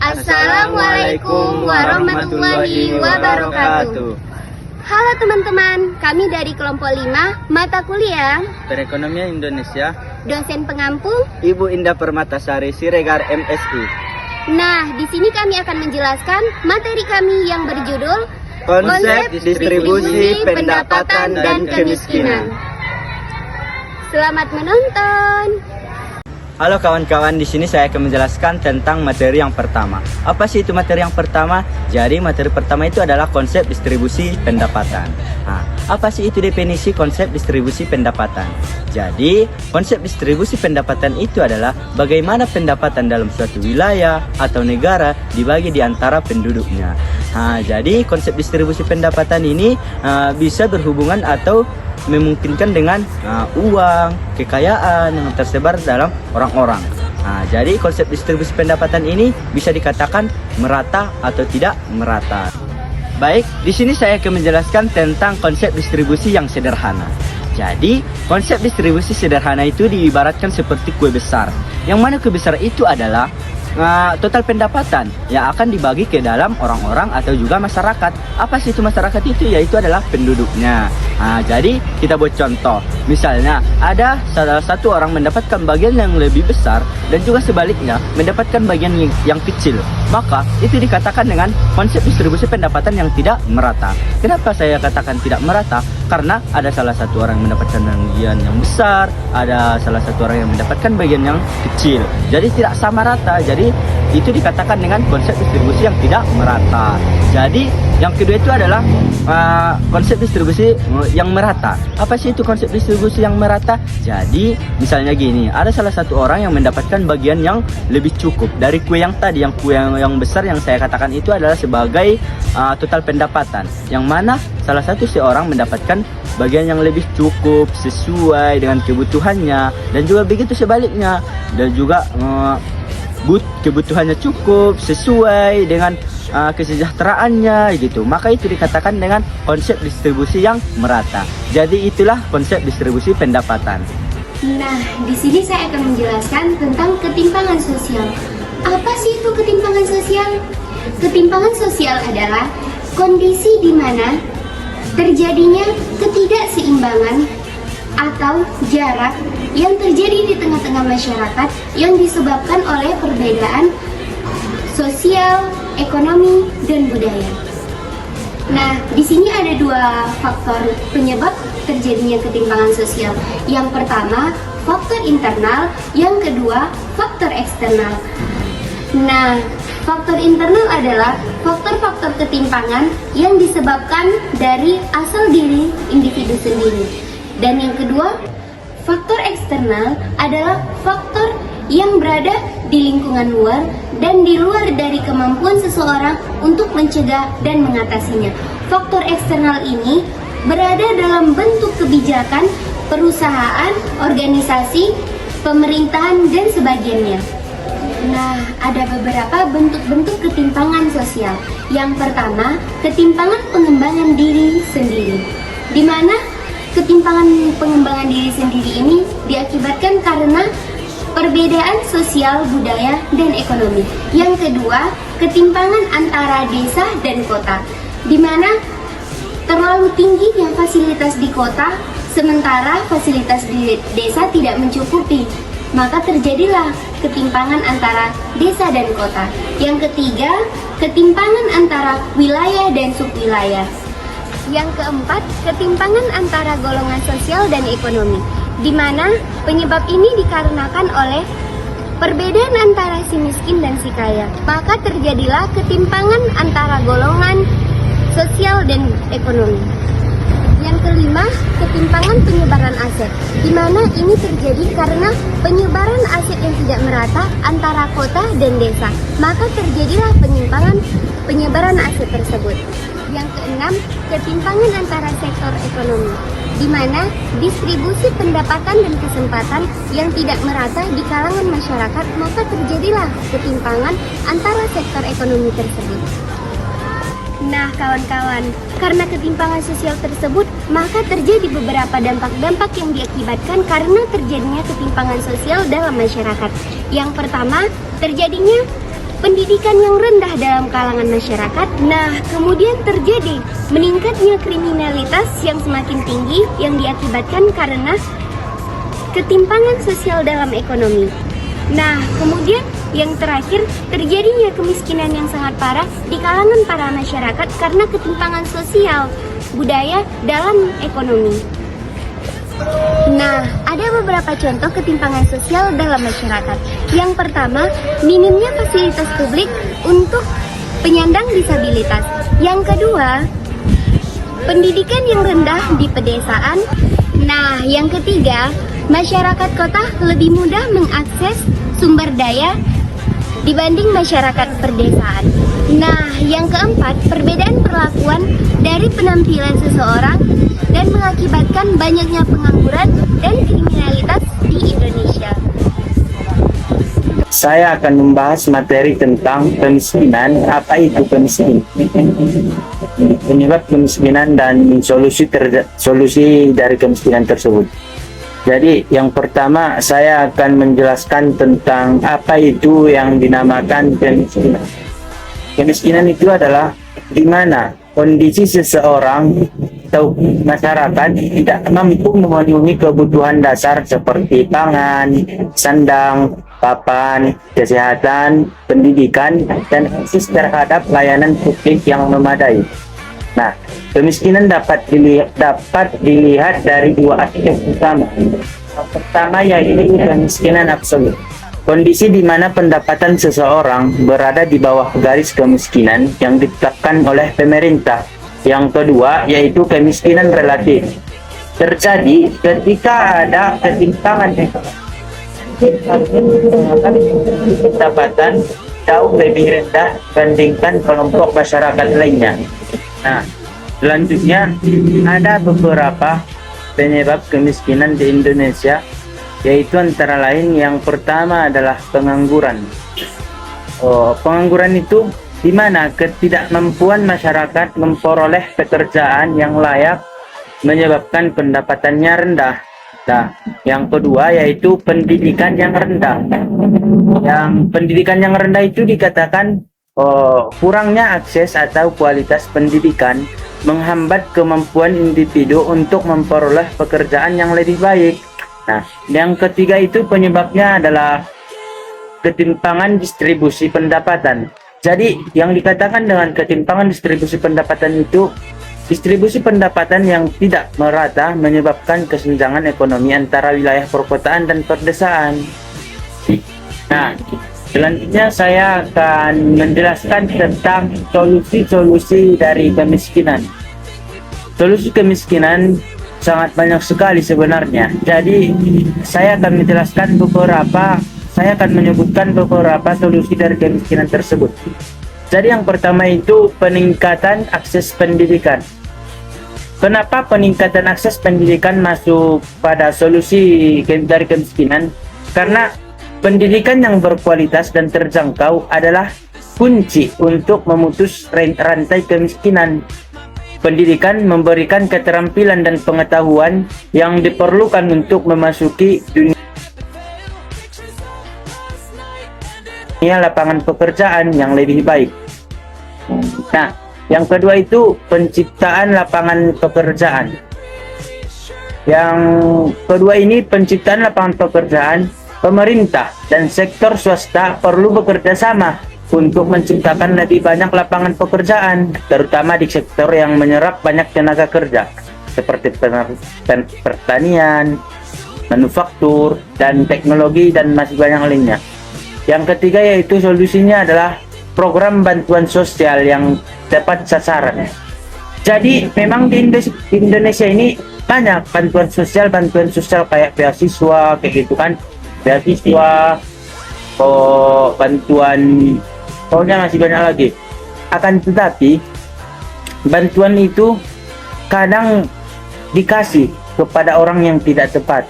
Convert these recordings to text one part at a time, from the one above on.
Assalamualaikum warahmatullahi wabarakatuh. Halo teman-teman, kami dari kelompok 5 mata kuliah Perekonomian Indonesia, dosen pengampu. Ibu Indah Permatasari Siregar MSI. Nah, di sini kami akan menjelaskan materi kami yang berjudul Konsep distribusi pendapatan dan kemiskinan. Selamat menonton. Halo kawan-kawan, di sini saya akan menjelaskan tentang materi yang pertama. Apa sih itu materi yang pertama? Jadi materi pertama itu adalah konsep distribusi pendapatan. Nah, apa sih itu definisi konsep distribusi pendapatan? Jadi, konsep distribusi pendapatan itu adalah bagaimana pendapatan dalam suatu wilayah atau negara dibagi di antara penduduknya. Nah, jadi konsep distribusi pendapatan ini bisa berhubungan atau memungkinkan dengan uang, kekayaan yang tersebar dalam orang-orang. Nah, jadi konsep distribusi pendapatan ini bisa dikatakan merata atau tidak merata. Baik, di sini saya akan menjelaskan tentang konsep distribusi yang sederhana. Jadi, konsep distribusi sederhana itu diibaratkan seperti kue besar. Yang mana kue besar itu adalah total pendapatan yang akan dibagi ke dalam orang-orang atau juga masyarakat. Apa sih itu masyarakat itu? Yaitu adalah penduduknya. Jadi kita buat contoh. Misalnya ada salah satu orang mendapatkan bagian yang lebih besar dan juga sebaliknya mendapatkan bagian yang kecil. Maka itu dikatakan dengan konsep distribusi pendapatan yang tidak merata. Kenapa saya katakan tidak merata? Karena ada salah satu orang yang mendapatkan bagian yang besar, ada salah satu orang yang mendapatkan bagian yang kecil. Jadi tidak sama rata. Jadi itu dikatakan dengan konsep distribusi yang tidak merata. Jadi yang kedua itu adalah konsep distribusi yang merata. Apa sih itu konsep distribusi yang merata? Jadi misalnya gini, ada salah satu orang yang mendapatkan bagian yang lebih cukup dari kue yang tadi. Yang kue yang besar yang saya katakan itu adalah sebagai total pendapatan, yang mana salah satu seorang mendapatkan bagian yang lebih cukup sesuai dengan kebutuhannya, dan juga begitu sebaliknya, dan juga kebutuhannya cukup sesuai dengan kesejahteraannya gitu. Maka itu dikatakan dengan konsep distribusi yang merata. Jadi itulah konsep distribusi pendapatan. Nah, di sini saya akan menjelaskan tentang ketimpangan sosial. Apa sih itu ketimpangan sosial? Ketimpangan sosial adalah kondisi di mana terjadinya ketidakseimbangan atau jarak yang terjadi di tengah-tengah masyarakat yang disebabkan oleh perbedaan sosial, ekonomi, dan budaya. Nah, di sini ada dua faktor penyebab terjadinya ketimpangan sosial. Yang pertama, faktor internal, yang kedua, faktor eksternal. Nah, faktor internal adalah faktor-faktor ketimpangan yang disebabkan dari asal diri individu sendiri. Dan yang kedua, faktor eksternal adalah faktor yang berada di lingkungan luar dan di luar dari kemampuan seseorang untuk mencegah dan mengatasinya. Faktor eksternal ini berada dalam bentuk kebijakan, perusahaan, organisasi, pemerintahan, dan sebagainya. Nah, ada beberapa bentuk-bentuk ketimpangan sosial. Yang pertama, ketimpangan pengembangan diri sendiri, di mana ketimpangan pengembangan diri sendiri ini diakibatkan karena perbedaan sosial, budaya, dan ekonomi. Yang kedua, ketimpangan antara desa dan kota, di mana terlalu tingginya fasilitas di kota, sementara fasilitas di desa tidak mencukupi. Maka terjadilah ketimpangan antara desa dan kota. Yang ketiga, ketimpangan antara wilayah dan subwilayah. Yang keempat, ketimpangan antara golongan sosial dan ekonomi, di mana penyebab ini dikarenakan oleh perbedaan antara si miskin dan si kaya. Maka terjadilah ketimpangan antara golongan sosial dan ekonomi. Yang kelima, ketimpangan penyebaran aset, di mana ini terjadi karena penyebaran aset yang tidak merata antara kota dan desa. Maka terjadilah penyebaran aset tersebut. Yang keenam, ketimpangan antara sektor ekonomi, di mana distribusi pendapatan dan kesempatan yang tidak merata di kalangan masyarakat, maka terjadilah ketimpangan antara sektor ekonomi tersebut. Nah kawan-kawan, karena ketimpangan sosial tersebut, maka terjadi beberapa dampak-dampak yang diakibatkan karena terjadinya ketimpangan sosial dalam masyarakat. Yang pertama, terjadinya pendidikan yang rendah dalam kalangan masyarakat. Nah, kemudian terjadi meningkatnya kriminalitas yang semakin tinggi yang diakibatkan karena ketimpangan sosial dalam ekonomi. Nah, kemudian yang terakhir, terjadinya kemiskinan yang sangat parah di kalangan para masyarakat karena ketimpangan sosial, budaya dalam ekonomi. Nah, ada beberapa contoh ketimpangan sosial dalam masyarakat. Yang pertama, minimnya fasilitas publik untuk penyandang disabilitas. Yang kedua, pendidikan yang rendah di pedesaan. Nah, yang ketiga, masyarakat kota lebih mudah mengakses sumber daya dibanding masyarakat perdesaan. Nah, yang keempat, perbedaan perlakuan dari penampilan seseorang dan mengakibatkan banyaknya pengangguran dan kriminalitas di Indonesia. Saya akan membahas materi tentang kemiskinan. Apa itu kemiskinan? Penyebab kemiskinan dan solusi dari kemiskinan tersebut. Jadi yang pertama saya akan menjelaskan tentang apa itu yang dinamakan kemiskinan. Kemiskinan itu adalah di mana kondisi seseorang atau masyarakat tidak mampu memenuhi kebutuhan dasar seperti pangan, sandang, papan, kesehatan, pendidikan, dan akses terhadap layanan publik yang memadai. Nah, kemiskinan dapat dilihat dari dua aspek utama. Yang pertama yaitu kemiskinan absolut. Kondisi di mana pendapatan seseorang berada di bawah garis kemiskinan yang ditetapkan oleh pemerintah. Yang kedua yaitu kemiskinan relatif. Terjadi ketika ada ketimpangan pendapatan jauh lebih rendah dibandingkan kelompok masyarakat lainnya. Nah, selanjutnya ada beberapa penyebab kemiskinan di Indonesia, yaitu antara lain yang pertama adalah pengangguran. Pengangguran itu di mana ketidakmampuan masyarakat memperoleh pekerjaan yang layak menyebabkan pendapatannya rendah. Nah, yang kedua yaitu pendidikan yang rendah. Yang pendidikan yang rendah itu dikatakan kurangnya akses atau kualitas pendidikan menghambat kemampuan individu untuk memperoleh pekerjaan yang lebih baik. Nah, yang ketiga itu penyebabnya adalah ketimpangan distribusi pendapatan. Jadi, yang dikatakan dengan ketimpangan distribusi pendapatan itu distribusi pendapatan yang tidak merata menyebabkan kesenjangan ekonomi antara wilayah perkotaan dan perdesaan. Nah, selanjutnya saya akan menjelaskan tentang solusi-solusi dari kemiskinan. Solusi kemiskinan sangat banyak sekali sebenarnya. Jadi saya akan menyebutkan beberapa solusi dari kemiskinan tersebut. Jadi yang pertama itu peningkatan akses pendidikan. Kenapa peningkatan akses pendidikan masuk pada solusi dari kemiskinan? Karena pendidikan yang berkualitas dan terjangkau adalah kunci untuk memutus rantai kemiskinan. Pendidikan memberikan keterampilan dan pengetahuan yang diperlukan untuk memasuki dunia lapangan pekerjaan yang lebih baik. Nah, yang kedua itu penciptaan lapangan pekerjaan. Yang kedua ini penciptaan lapangan pekerjaan. Pemerintah dan sektor swasta perlu bekerja sama untuk menciptakan lebih banyak lapangan pekerjaan, terutama di sektor yang menyerap banyak tenaga kerja, seperti pertanian, manufaktur, dan teknologi, dan masih banyak lainnya. Yang ketiga yaitu solusinya adalah program bantuan sosial yang tepat sasaran. Jadi memang di Indonesia ini banyak bantuan sosial kayak beasiswa, kayak gitu kan. Beasiswa, bantuan, pokoknya masih banyak lagi. Akan tetapi bantuan itu kadang dikasih kepada orang yang tidak tepat,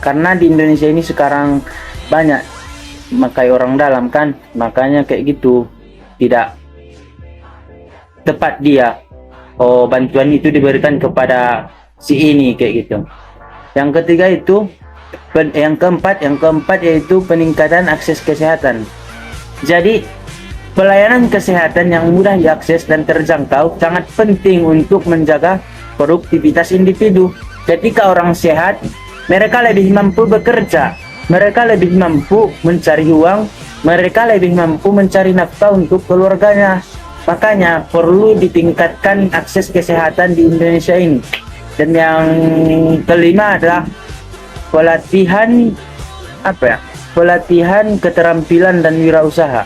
karena di Indonesia ini sekarang banyak memakai orang dalam kan, makanya kayak gitu tidak tepat dia. Bantuan itu diberikan kepada si ini kayak gitu. Yang ketiga itu yang keempat yaitu peningkatan akses kesehatan. Jadi, pelayanan kesehatan yang mudah diakses dan terjangkau sangat penting untuk menjaga produktivitas individu. Ketika orang sehat, mereka lebih mampu bekerja, mereka lebih mampu mencari uang, mereka lebih mampu mencari nafkah untuk keluarganya. Makanya perlu ditingkatkan akses kesehatan di Indonesia ini. Dan yang kelima adalah pelatihan pelatihan keterampilan dan wirausaha.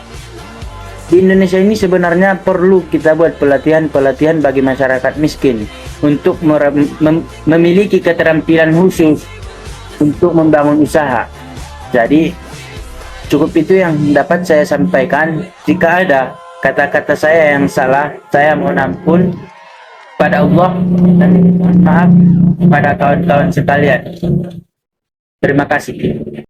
Di Indonesia ini sebenarnya perlu kita buat pelatihan bagi masyarakat miskin untuk memiliki keterampilan khusus untuk membangun usaha. Jadi cukup itu yang dapat saya sampaikan. Jika ada kata-kata saya yang salah, saya mohon ampun pada Allah dan mohon maaf pada kawan-kawan sekalian. Terima kasih.